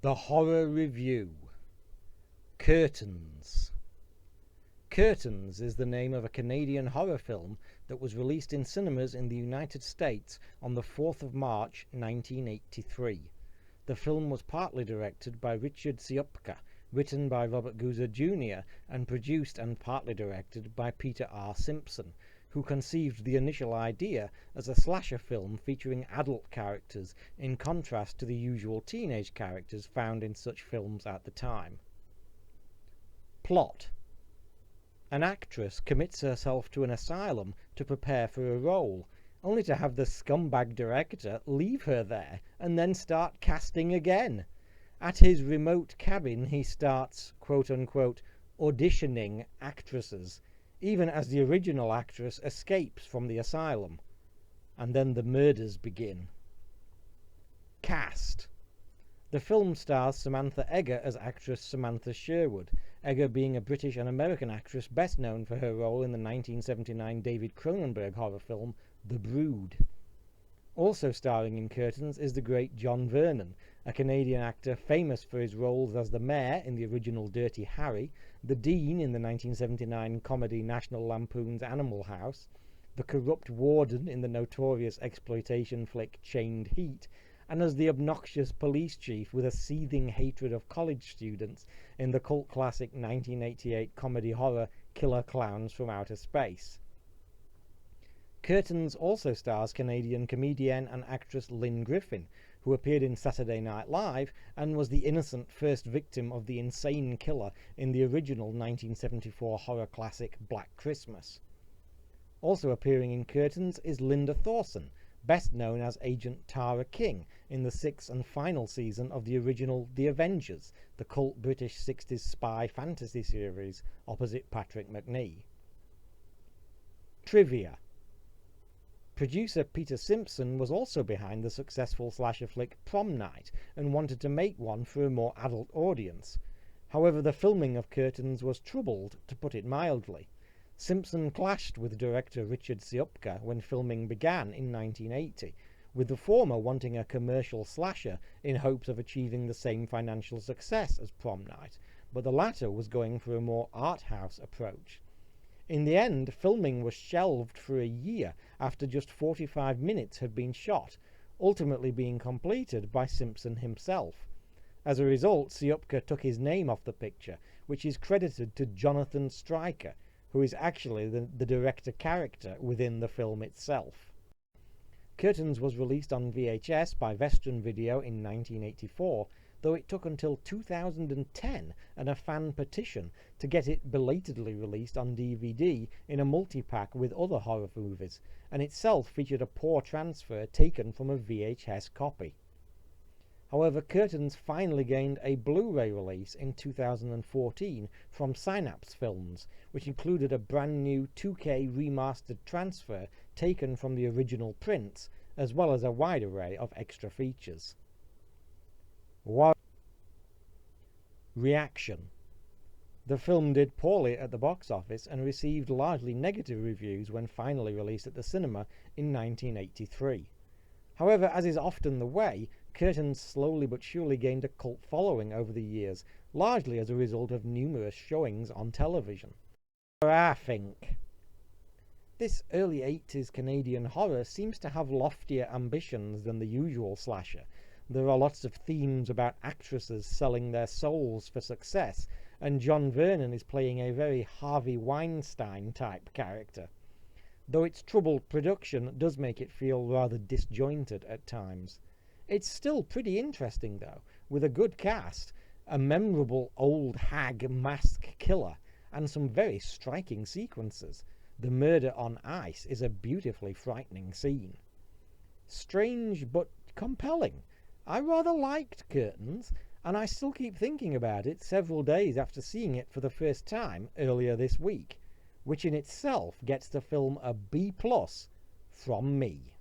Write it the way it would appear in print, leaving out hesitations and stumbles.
The Horror Review. Curtains. Curtains is the name of a Canadian horror film that was released in cinemas in the United States on the 4th of March 1983. The film was partly directed by Richard Ciupka, written by Robert Guza Jr., and produced and partly directed by Peter R. Simpson, who conceived the initial idea as a slasher film featuring adult characters in contrast to the usual teenage characters found in such films at the time. Plot. An actress commits herself to an asylum to prepare for a role, only to have the scumbag director leave her there and then start casting again. At his remote cabin he starts, quote-unquote, auditioning actresses, even as the original actress escapes from the asylum. And then the murders begin. Cast. The film stars Samantha Eggar as actress Samantha Sherwood, Eggar being a British and American actress best known for her role in the 1979 David Cronenberg horror film The Brood. Also starring in Curtains is the great John Vernon, a Canadian actor famous for his roles as the mayor in the original Dirty Harry, the dean in the 1979 comedy National Lampoon's Animal House, the corrupt warden in the notorious exploitation flick Chained Heat, and as the obnoxious police chief with a seething hatred of college students in the cult classic 1988 comedy horror Killer Clowns from Outer Space. Curtains also stars Canadian comedienne and actress Lynn Griffin, who appeared in Saturday Night Live and was the innocent first victim of the insane killer in the original 1974 horror classic Black Christmas. Also appearing in Curtains is Linda Thorson, best known as Agent Tara King in the sixth and final season of the original The Avengers, the cult British 60s spy fantasy series opposite Patrick Macnee. Trivia. Producer Peter Simpson was also behind the successful slasher flick Prom Night and wanted to make one for a more adult audience. However, the filming of Curtains was troubled, to put it mildly. Simpson clashed with director Richard Ciupka when filming began in 1980, with the former wanting a commercial slasher in hopes of achieving the same financial success as Prom Night, but the latter was going for a more art house approach. In the end, filming was shelved for a year after just 45 minutes had been shot, ultimately being completed by Simpson himself. As a result, Ciupka took his name off the picture, which is credited to Jonathan Stryker, who is actually the director character within the film itself. Curtains was released on VHS by Vestron Video in 1984, though it took until 2010 and a fan petition to get it belatedly released on DVD in a multi-pack with other horror movies, and itself featured a poor transfer taken from a VHS copy. However, Curtains finally gained a Blu-ray release in 2014 from Synapse Films, which included a brand new 2K remastered transfer taken from the original prints, as well as a wide array of extra features. Reaction. The film did poorly at the box office and received largely negative reviews when finally released at the cinema in 1983. However, as is often the way, Curtains slowly but surely gained a cult following over the years, largely as a result of numerous showings on television. I think this early 80s Canadian horror seems to have loftier ambitions than the usual slasher. There are lots of themes about actresses selling their souls for success, and John Vernon is playing a very Harvey Weinstein type character, though its troubled production does make it feel rather disjointed at times. It's still pretty interesting though, with a good cast, a memorable old hag mask killer, and some very striking sequences. The murder on ice is a beautifully frightening scene. Strange but compelling. I rather liked Curtains, and I still keep thinking about it several days after seeing it for the first time earlier this week, which in itself gets the film a B+ from me.